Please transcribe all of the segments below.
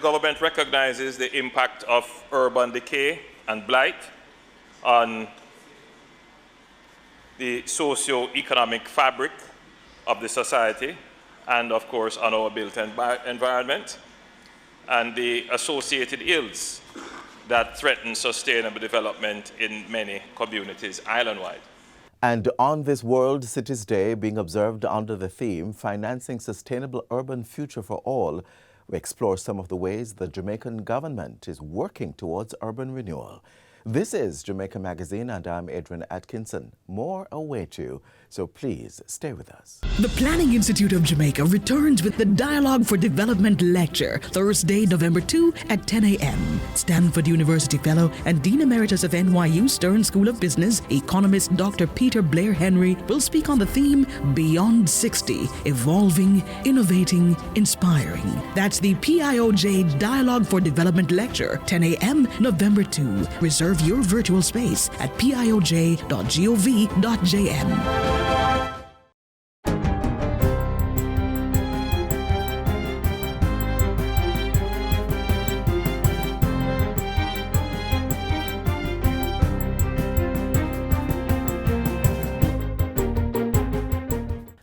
government recognizes the impact of urban decay and blight on the socio-economic fabric of the society and, of course, on our built environment, and the associated ills that threaten sustainable development in many communities island-wide. And on this World Cities Day, being observed under the theme, Financing Sustainable Urban Future for All, we explore some of the ways the Jamaican government is working towards urban renewal. This is Jamaica Magazine, and I'm Adrian Atkinson. More await you, so please stay with us. The Planning Institute of Jamaica returns with the Dialogue for Development Lecture, Thursday, November 2 at 10 a.m. Stanford University Fellow and Dean Emeritus of NYU Stern School of Business, economist Dr. Peter Blair Henry will speak on the theme Beyond 60, Evolving, Innovating, Inspiring. That's the PIOJ Dialogue for Development Lecture, 10 a.m. November 2. Reserve your virtual space at pioj.gov.jm.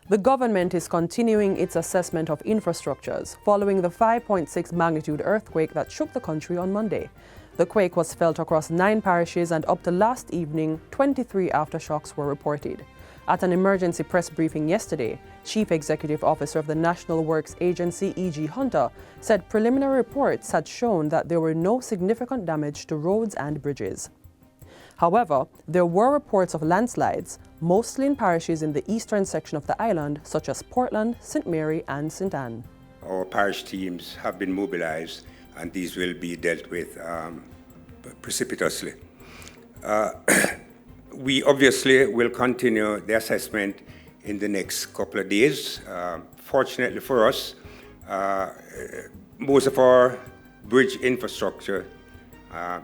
The government is continuing its assessment of infrastructures following the 5.6 magnitude earthquake that shook the country on Monday. The quake was felt across 9 parishes, and up to last evening, 23 aftershocks were reported. At an emergency press briefing yesterday, Chief Executive Officer of the National Works Agency, E.G. Hunter, said preliminary reports had shown that there were no significant damage to roads and bridges. However, there were reports of landslides, mostly in parishes in the eastern section of the island, such as Portland, St. Mary, and St. Anne. Our parish teams have been mobilized, and these will be dealt with precipitously. We obviously will continue the assessment in the next couple of days. Fortunately for us, most of our bridge infrastructure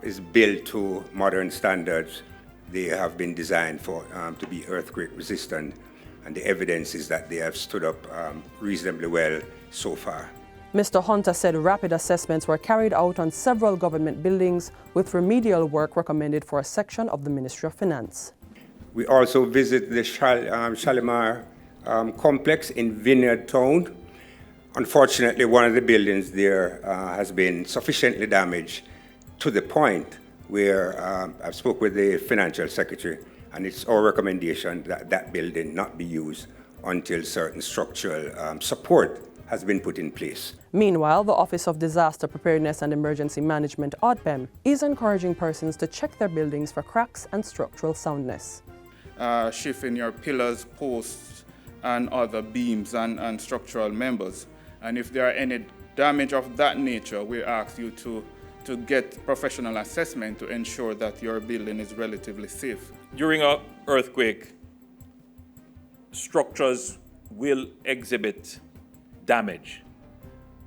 is built to modern standards. They have been designed to be earthquake resistant, and the evidence is that they have stood up reasonably well so far. Mr. Hunter said rapid assessments were carried out on several government buildings, with remedial work recommended for a section of the Ministry of Finance. We also visit the Shalimar complex in Vineyard Town. Unfortunately, one of the buildings there has been sufficiently damaged to the point where I've spoke with the financial secretary, and it's our recommendation that that building not be used until certain structural support has been put in place. Meanwhile, the Office of Disaster Preparedness and Emergency Management, ODPEM, is encouraging persons to check their buildings for cracks and structural soundness. Shifting your pillars, posts, and other beams and structural members. And if there are any damage of that nature, we ask you to get professional assessment to ensure that your building is relatively safe. During an earthquake, structures will exhibit damage,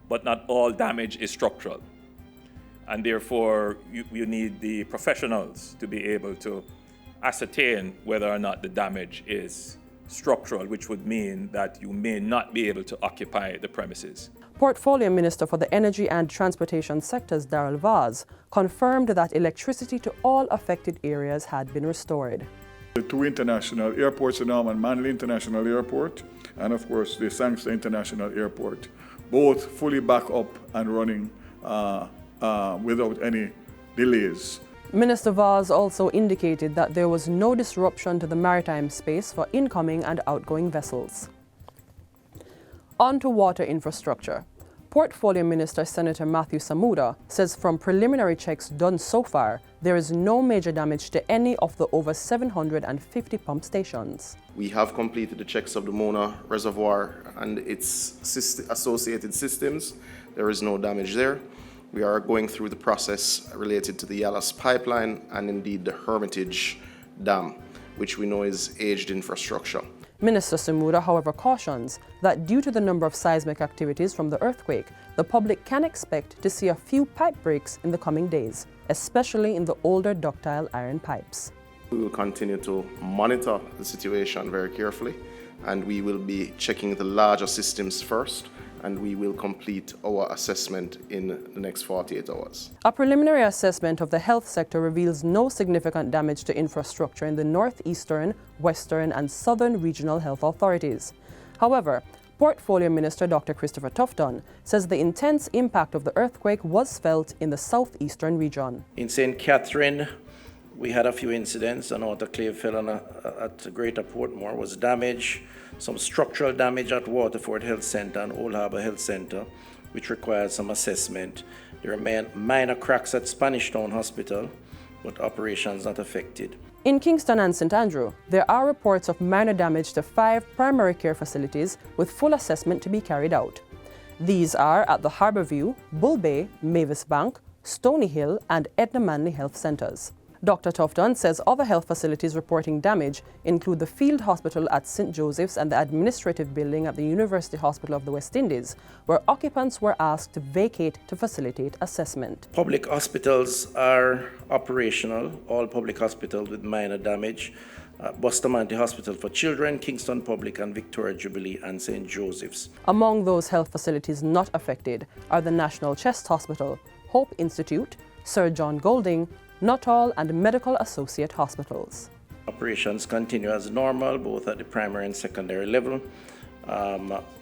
but not all damage is structural. And therefore, you need the professionals to be able to ascertain whether or not the damage is structural, which would mean that you may not be able to occupy the premises. Portfolio Minister for the Energy and Transportation sectors, Darrell Vaz, confirmed that electricity to all affected areas had been restored. The 2 international airports, the Norman Manley International Airport and of course the Sangster International Airport, both fully back up and running without any delays. Minister Vaz also indicated that there was no disruption to the maritime space for incoming and outgoing vessels. On to water infrastructure. Portfolio Minister Senator Matthew Samuda says from preliminary checks done so far, there is no major damage to any of the over 750 pump stations. We have completed the checks of the Mona Reservoir and its associated systems. There is no damage there. We are going through the process related to the Yalas pipeline and indeed the Hermitage Dam, which we know is aged infrastructure. Minister Samuda, however, cautions that due to the number of seismic activities from the earthquake, the public can expect to see a few pipe breaks in the coming days, especially in the older ductile iron pipes. We will continue to monitor the situation very carefully, and we will be checking the larger systems first, and we will complete our assessment in the next 48 hours. A preliminary assessment of the health sector reveals no significant damage to infrastructure in the northeastern, western, and southern regional health authorities. However, Portfolio Minister Dr. Christopher Tufton says the intense impact of the earthquake was felt in the southeastern region. In St. Catherine, we had a few incidents. An autoclave fell on at Greater Portmore, was damaged. Some structural damage at Waterford Health Centre and Old Harbour Health Centre, which required some assessment. There remain minor cracks at Spanish Town Hospital, but operations not affected. In Kingston and St. Andrew, there are reports of minor damage to 5 primary care facilities with full assessment to be carried out. These are at the Harbourview, Bull Bay, Mavis Bank, Stony Hill, and Edna Manley Health Centres. Dr. Tufton says other health facilities reporting damage include the Field Hospital at St. Joseph's and the administrative building at the University Hospital of the West Indies, where occupants were asked to vacate to facilitate assessment. Public hospitals are operational, all public hospitals with minor damage. Bustamante Hospital for Children, Kingston Public and Victoria Jubilee and St. Joseph's. Among those health facilities not affected are the National Chest Hospital, Hope Institute, Sir John Golding, Nuttall and Medical Associate Hospitals. Operations continue as normal, both at the primary and secondary level.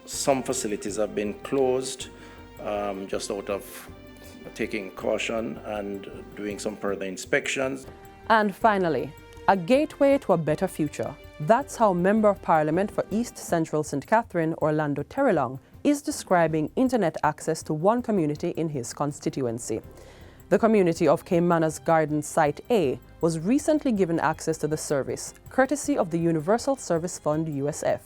Some facilities have been closed just out of taking caution and doing some further inspections. And finally, a gateway to a better future. That's how Member of Parliament for East Central St. Catherine, Orlando Terrelong, is describing internet access to one community in his constituency. The community of Caymanas Garden Site A was recently given access to the service, courtesy of the Universal Service Fund USF.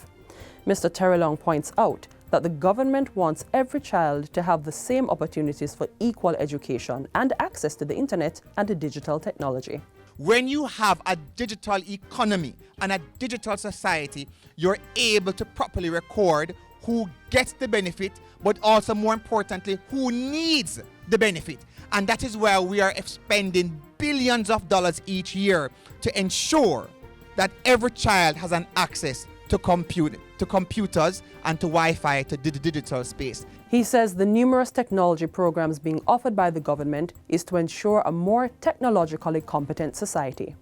Mr. Terrelong points out that the government wants every child to have the same opportunities for equal education and access to the internet and the digital technology. When you have a digital economy and a digital society, you're able to properly record who gets the benefit, but also more importantly, who needs the benefit. And that is where we are spending billions of dollars each year to ensure that every child has an access to computers and to Wi-Fi, to the digital space. He says the numerous technology programs being offered by the government is to ensure a more technologically competent society.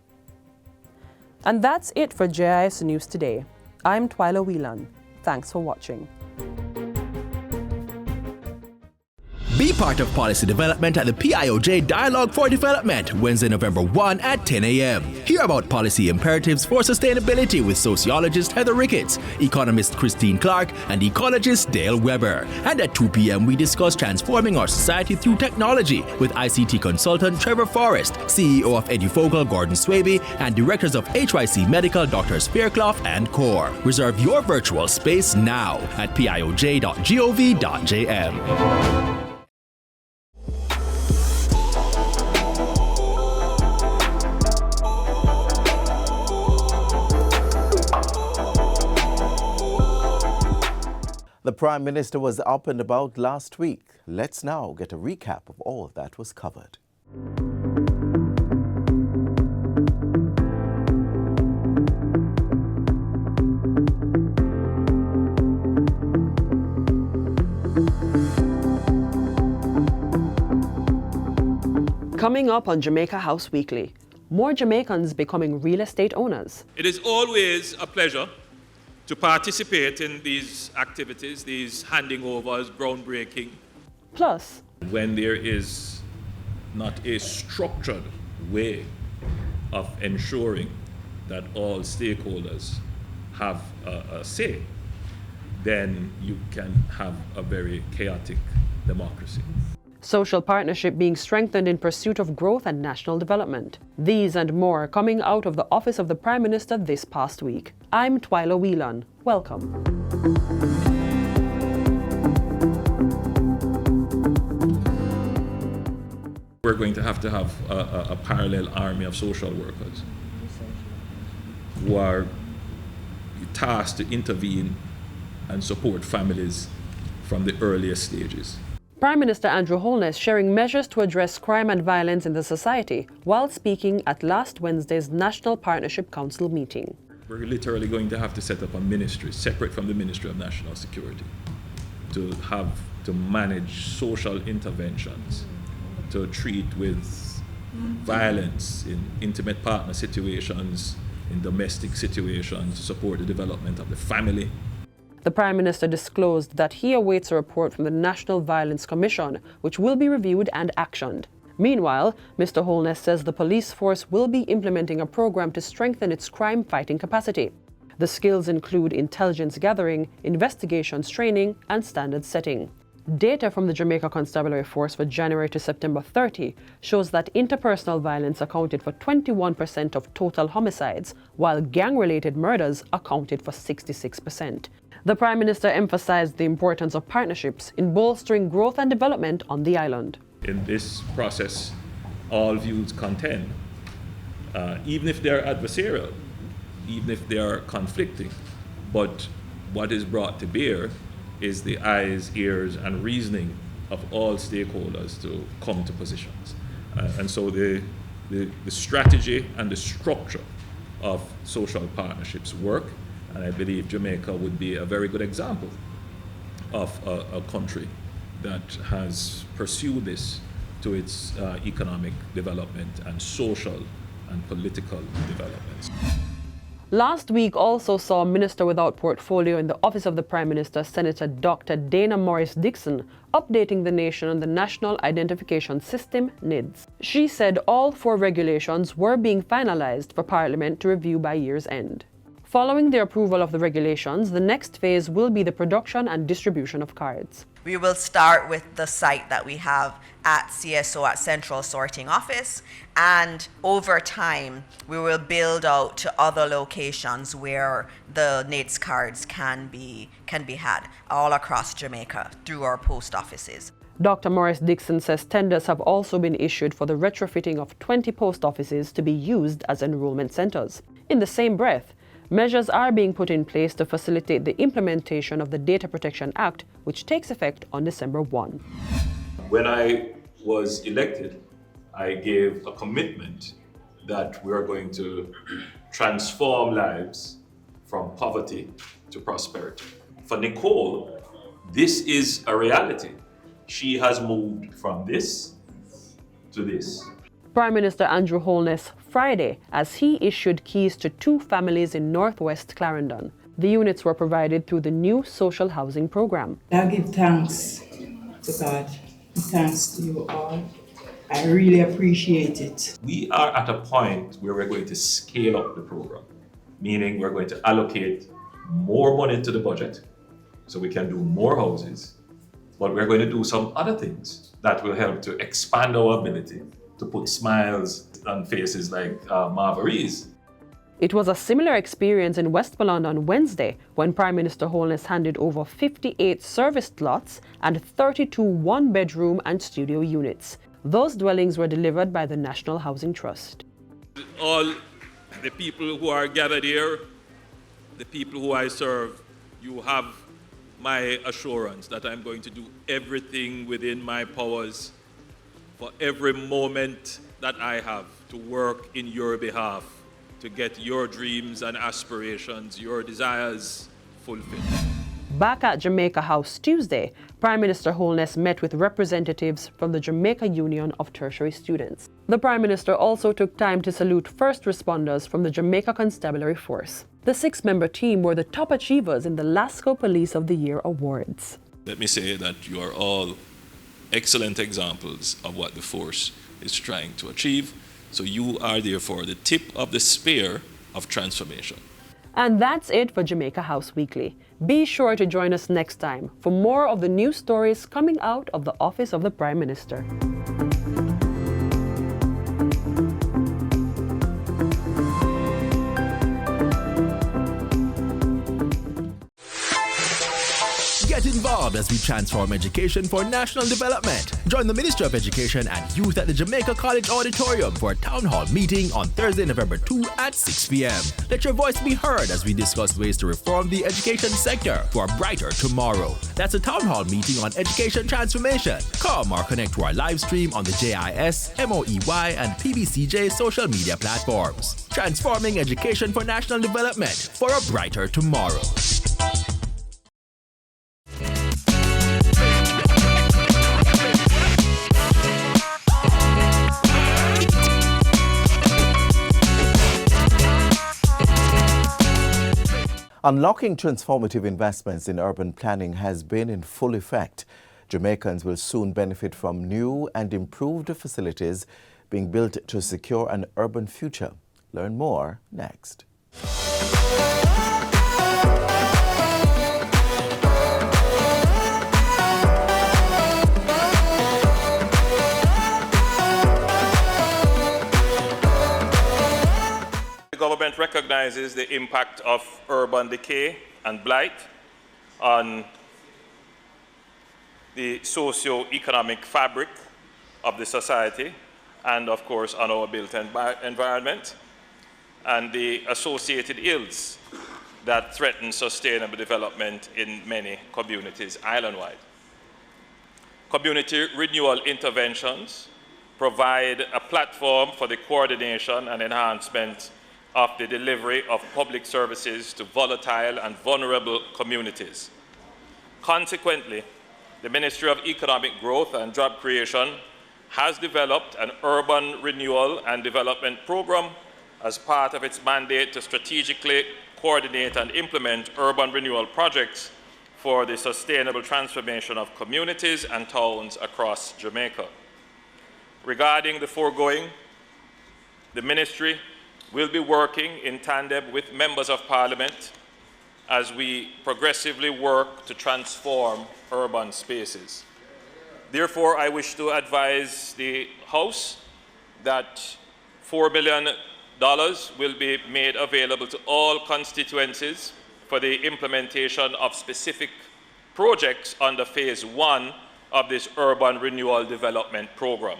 And that's it for JIS News Today. I'm Twyla Whelan. Thanks for watching. Be part of policy development at the PIOJ Dialogue for Development, Wednesday, November 1 at 10 a.m. Hear about policy imperatives for sustainability with sociologist Heather Ricketts, economist Christine Clark, and ecologist Dale Weber. And at 2 p.m. we discuss transforming our society through technology with ICT consultant Trevor Forrest, CEO of EduFocal Gordon Swaby, and directors of HYC Medical Drs. Fairclough and Core. Reserve your virtual space now at pioj.gov.jm. The Prime Minister was up and about last week. Let's now get a recap of all that was covered. Coming up on Jamaica House Weekly, more Jamaicans becoming real estate owners. It is always a pleasure to participate in these activities, these handing overs, groundbreaking. Plus, when there is not a structured way of ensuring that all stakeholders have a say, then you can have a very chaotic democracy. social partnership being strengthened in pursuit of growth and national development. These and more coming out of the office of the Prime Minister this past week. I'm Twyla Whelan. Welcome. We're going to have a parallel army of social workers who are tasked to intervene and support families from the earliest stages. Prime Minister Andrew Holness sharing measures to address crime and violence in the society while speaking at last Wednesday's National Partnership Council meeting. We're literally going to have to set up a ministry separate from the Ministry of National Security to have to manage social interventions, to treat with violence in intimate partner situations, in domestic situations, to support the development of the family. The Prime Minister disclosed that he awaits a report from the National Violence Commission, which will be reviewed and actioned. Meanwhile, Mr. Holness says the police force will be implementing a program to strengthen its crime-fighting capacity. The skills include intelligence gathering, investigations training, and standard setting. Data from the Jamaica Constabulary Force for January to September 30 shows that interpersonal violence accounted for 21% of total homicides, while gang-related murders accounted for 66%. The Prime Minister emphasized the importance of partnerships in bolstering growth and development on the island. In this process, all views contend, even if they're adversarial, even if they are conflicting. But what is brought to bear is the eyes, ears, and reasoning of all stakeholders to come to positions. And so the strategy and the structure of social partnerships work, and I believe Jamaica would be a very good example of a country that has pursued this to its economic development and social and political developments. Last week also saw a minister without portfolio in the Office of the Prime Minister, Senator Dr. Dana Morris-Dixon, updating the nation on the National Identification System, NIDS. She said all 4 regulations were being finalized for Parliament to review by year's end. Following the approval of the regulations, the next phase will be the production and distribution of cards. We will start with the site that we have at CSO, at Central Sorting Office, and over time we will build out to other locations where the NIDS cards can be had all across Jamaica through our post offices. Dr. Morris-Dixon says tenders have also been issued for the retrofitting of 20 post offices to be used as enrollment centers. In the same breath, measures are being put in place to facilitate the implementation of the Data Protection Act, which takes effect on December 1. When I was elected, I gave a commitment that we are going to transform lives from poverty to prosperity. For Nicole, this is a reality. She has moved from this to this. Prime Minister Andrew Holness Friday as he issued keys to 2 families in northwest Clarendon. The units were provided through the new social housing program. I give thanks to God, thanks to you all. I really appreciate it. We are at a point where we're going to scale up the program, meaning we're going to allocate more money to the budget so we can do more houses, but we're going to do some other things that will help to expand our ability to put smiles on faces like Marvarese. It was a similar experience in Westmoreland on Wednesday when Prime Minister Holness handed over 58 serviced lots and 32 one-bedroom and studio units. Those dwellings were delivered by the National Housing Trust. All the people who are gathered here, the people who I serve, you have my assurance that I'm going to do everything within my powers for every moment that I have to work in your behalf, to get your dreams and aspirations, your desires fulfilled. Back at Jamaica House Tuesday, Prime Minister Holness met with representatives from the Jamaica Union of Tertiary Students. The Prime Minister also took time to salute first responders from the Jamaica Constabulary Force. The 6-member team were the top achievers in the LASCO Police of the Year Awards. Let me say that you are all excellent examples of what the force is trying to achieve. So you are therefore the tip of the spear of transformation. And that's it for Jamaica House Weekly. Be sure to join us next time for more of the news stories coming out of the Office of the Prime Minister. Get involved as we transform education for national development. Join the Ministry of Education and Youth at the Jamaica College Auditorium for a town hall meeting on Thursday, November 2 at 6 p.m. Let your voice be heard as we discuss ways to reform the education sector for a brighter tomorrow. That's a town hall meeting on education transformation. Come or connect to our live stream on the JIS, MOEY, and PBCJ social media platforms. Transforming education for national development for a brighter tomorrow. Unlocking transformative investments in urban planning has been in full effect. Jamaicans will soon benefit from new and improved facilities being built to secure an urban future. Learn more next. The government recognizes the impact of urban decay and blight on the socio-economic fabric of the society and, of course, on our built environment and the associated ills that threaten sustainable development in many communities island-wide. Community renewal interventions provide a platform for the coordination and enhancement of the delivery of public services to volatile and vulnerable communities. Consequently, the Ministry of Economic Growth and Job Creation has developed an urban renewal and development program as part of its mandate to strategically coordinate and implement urban renewal projects for the sustainable transformation of communities and towns across Jamaica. Regarding the foregoing, the Ministry will be working in tandem with members of Parliament as we progressively work to transform urban spaces. Therefore, I wish to advise the House that $4 billion will be made available to all constituencies for the implementation of specific projects under Phase 1 of this urban renewal development program.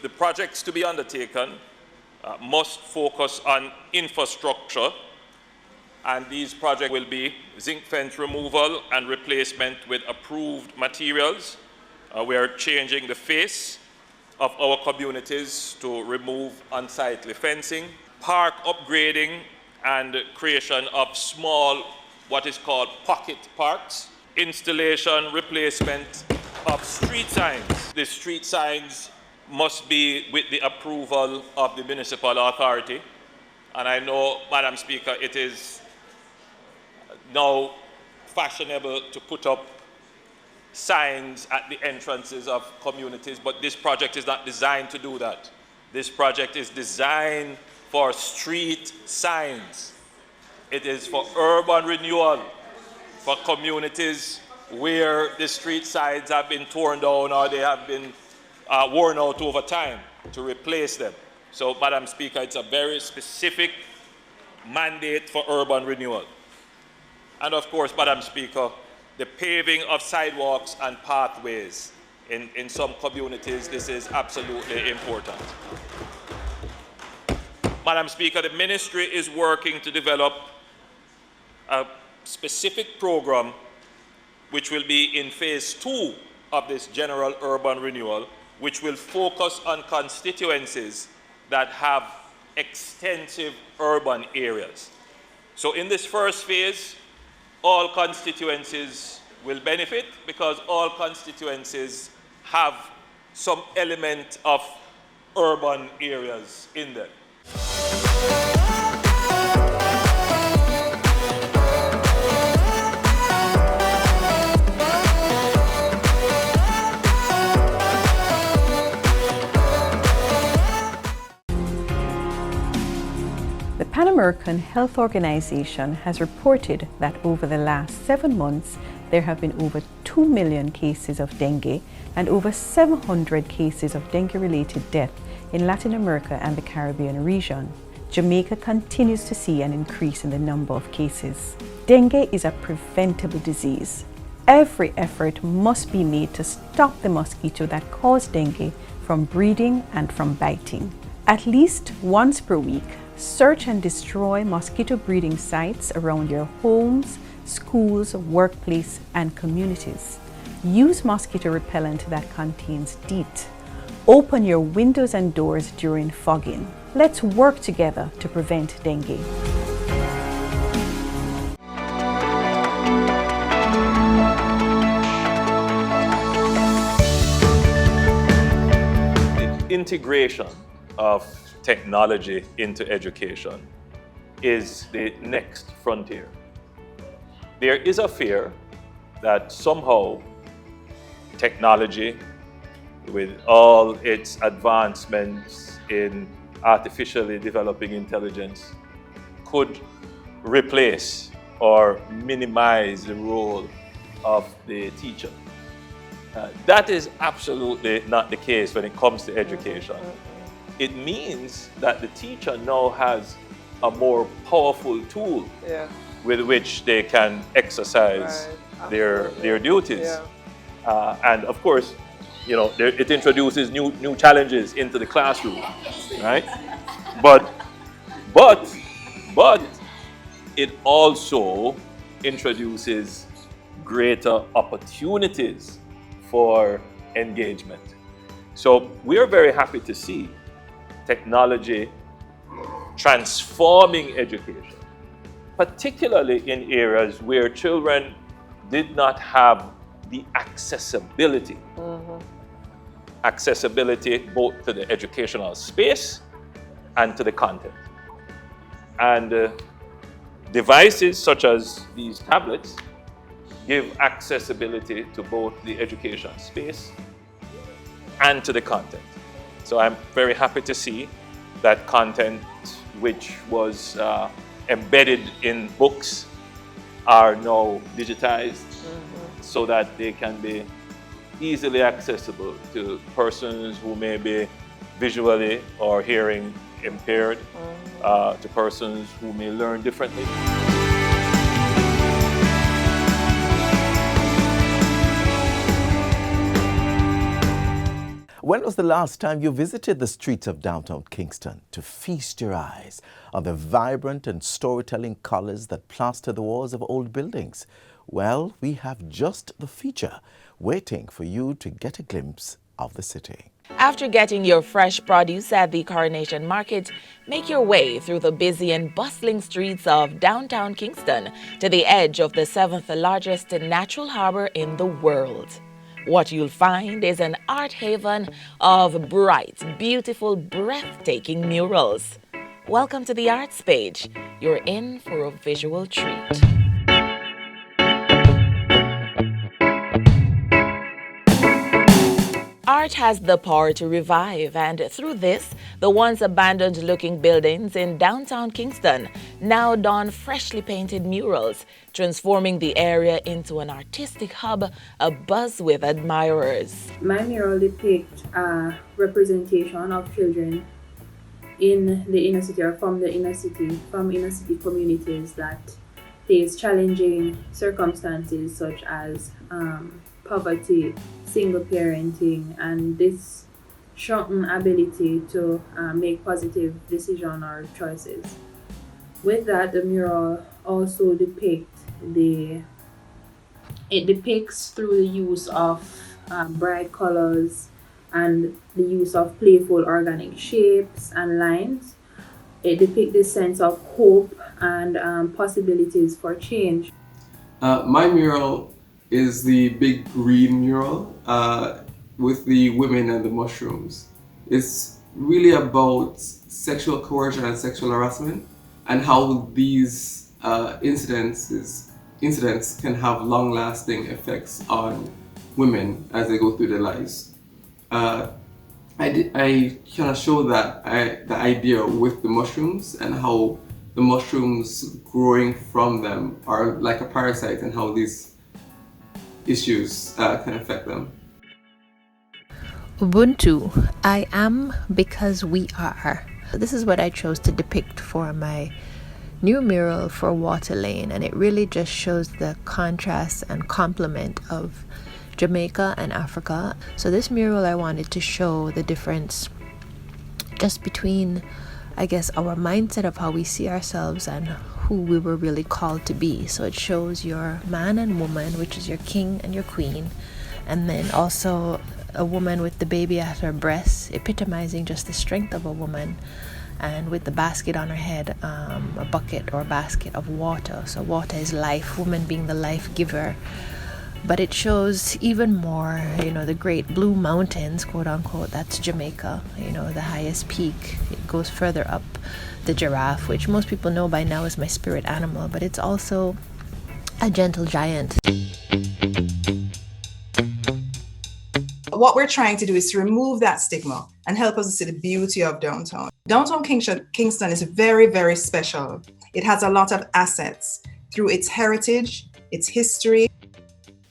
The projects to be undertaken must focus on infrastructure, and these projects will be zinc fence removal and replacement with approved materials. We are changing the face of our communities to remove unsightly fencing, park upgrading and creation of small, what is called pocket parks, installation, replacement of street signs. The street signs must be with the approval of the municipal authority. And I know, Madam Speaker, it is now fashionable to put up signs at the entrances of communities, but this project is not designed to do that. This project is designed for street signs. It is for urban renewal, for communities where the street signs have been torn down or they have been worn out over time, to replace them. So, Madam Speaker, it's a very specific mandate for urban renewal. And of course, Madam Speaker, the paving of sidewalks and pathways in some communities, this is absolutely important. Madam Speaker, the Ministry is working to develop a specific program which will be in Phase 2 of this general urban renewal, which will focus on constituencies that have extensive urban areas. So in this first phase, all constituencies will benefit because all constituencies have some element of urban areas in them. The Pan American Health Organization has reported that over the last 7 months, there have been over 2 million cases of dengue and over 700 cases of dengue-related death in Latin America and the Caribbean region. Jamaica continues to see an increase in the number of cases. Dengue is a preventable disease. Every effort must be made to stop the mosquito that causes dengue from breeding and from biting. At least once per week, search and destroy mosquito breeding sites around your homes, schools, workplace, and communities. Use mosquito repellent that contains DEET. Open your windows and doors during fogging. Let's work together to prevent dengue. The integration of technology into education is the next frontier. there is a fear that somehow technology, with all its advancements in artificially developing intelligence, could replace or minimize the role of the teacher. That is absolutely not the case when it comes to education. It means that the teacher now has a more powerful tool with which they can exercise their duties. And of course, you know, it introduces new challenges into the classroom, right? But it also introduces greater opportunities for engagement. So we are very happy to see technology transforming education, particularly in areas where children did not have the accessibility. Accessibility both to the educational space and to the content. And devices such as these tablets give accessibility to both the education space and to the content. So I'm very happy to see that content which was embedded in books are now digitized so that they can be easily accessible to persons who may be visually or hearing impaired, to persons who may learn differently. When was the last time you visited the streets of downtown Kingston to feast your eyes on the vibrant and storytelling colors that plaster the walls of old buildings? Well, we have just the feature waiting for you to get a glimpse of the city. After getting your fresh produce at the Coronation Market, make your way through the busy and bustling streets of downtown Kingston to the edge of the 7th largest natural harbor in the world. What you'll find is an art haven of bright, beautiful, breathtaking murals. Welcome to the Arts Page. You're in for a visual treat. Art has the power to revive, and through this, the once abandoned-looking buildings in downtown Kingston now don freshly painted murals, transforming the area into an artistic hub abuzz with admirers. My mural depicts a representation of children in the inner city or from the inner city, from inner city communities that face challenging circumstances such as poverty, single parenting, and this shrunken ability to make positive decisions or choices. With that, the mural also depicts through the use of bright colors and the use of playful organic shapes and lines. It depicts this sense of hope and possibilities for change. My mural is the big green mural with the women and the mushrooms. It's really about sexual coercion and sexual harassment and how these incidents can have long-lasting effects on women as they go through their lives. I kind of show that the idea with the mushrooms and how the mushrooms growing from them are like a parasite and how these issues can affect them. Ubuntu, I am because we are. This is what I chose to depict for my new mural for Water Lane, and it really just shows the contrast and complement of Jamaica and Africa. So this mural, I wanted to show the difference just between, I guess, our mindset of how we see ourselves and who we were really called to be. So it shows your man and woman, which is your king and your queen, and then also a woman with the baby at her breast, epitomizing just the strength of a woman, and with the basket on her head, a bucket or basket of water. So water is life, woman being the life giver. But it shows even more, the great blue mountains, quote unquote, that's Jamaica, the highest peak. It goes further up, the giraffe, which most people know by now is my spirit animal, but it's also a gentle giant. What we're trying to do is to remove that stigma and help us to see the beauty of downtown. Downtown Kingston is very, very special. It has a lot of assets through its heritage, its history.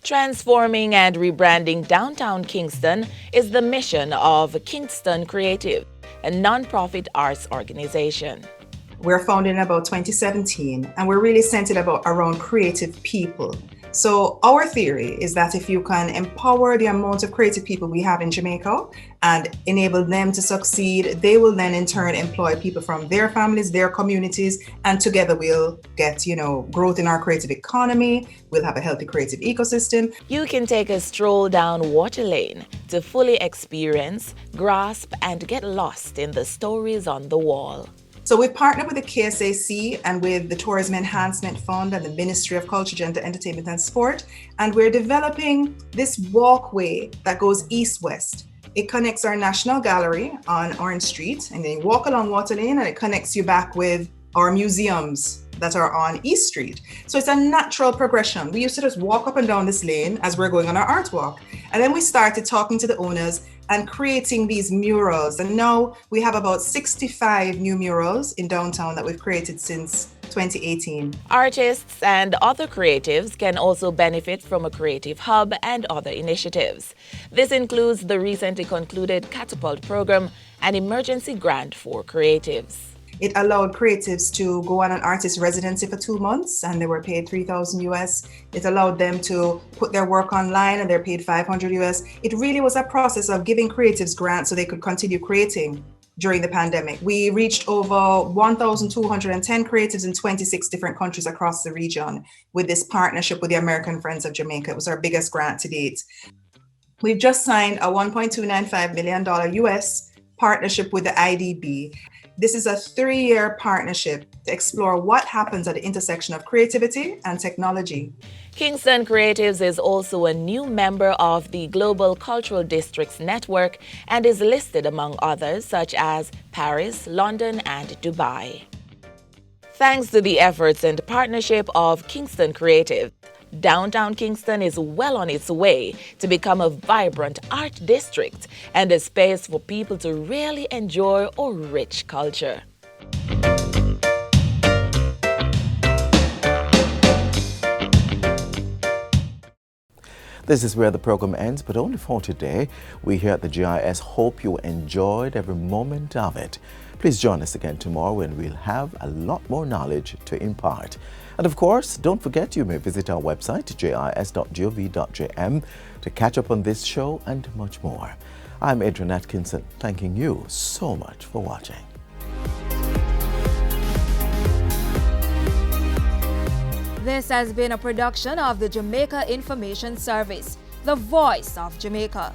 Transforming and rebranding downtown Kingston is the mission of Kingston Creative, a nonprofit arts organization. We're founded in about 2017, and we're really centered around creative people. So our theory is that if you can empower the amount of creative people we have in Jamaica and enable them to succeed, they will then in turn employ people from their families, their communities, and together we'll get, growth in our creative economy. We'll have a healthy creative ecosystem. You can take a stroll down Water Lane to fully experience, grasp, and get lost in the stories on the wall. So we've partnered with the KSAC and with the Tourism Enhancement Fund and the Ministry of Culture, Gender, Entertainment and Sport. And we're developing this walkway that goes east-west. It connects our National Gallery on Orange Street, and then you walk along Water Lane and it connects you back with our museums that are on East Street. So it's a natural progression. We used to just walk up and down this lane as we're going on our art walk. And then we started talking to the owners and creating these murals. And now we have about 65 new murals in downtown that we've created since 2018. Artists and other creatives can also benefit from a creative hub and other initiatives. This includes the recently concluded Catapult program, an emergency grant for creatives. It allowed creatives to go on an artist residency for 2 months and they were paid $3,000 US. It allowed them to put their work online and they're paid $500 US. It really was a process of giving creatives grants so they could continue creating during the pandemic. We reached over 1,210 creatives in 26 different countries across the region with this partnership with the American Friends of Jamaica. It was our biggest grant to date. We've just signed a $1.295 million US partnership with the IDB. This is a 3-year partnership to explore what happens at the intersection of creativity and technology. Kingston Creatives is also a new member of the Global Cultural Districts Network and is listed among others such as Paris, London, and Dubai. Thanks to the efforts and partnership of Kingston Creative, downtown Kingston is well on its way to become a vibrant art district and a space for people to really enjoy our rich culture. This is where the program ends, but only for today. We here at the GIS hope you enjoyed every moment of it. Please join us again tomorrow when we'll have a lot more knowledge to impart. And of course, don't forget you may visit our website, jis.gov.jm, to catch up on this show and much more. I'm Adrian Atkinson, thanking you so much for watching. This has been a production of the Jamaica Information Service, the voice of Jamaica.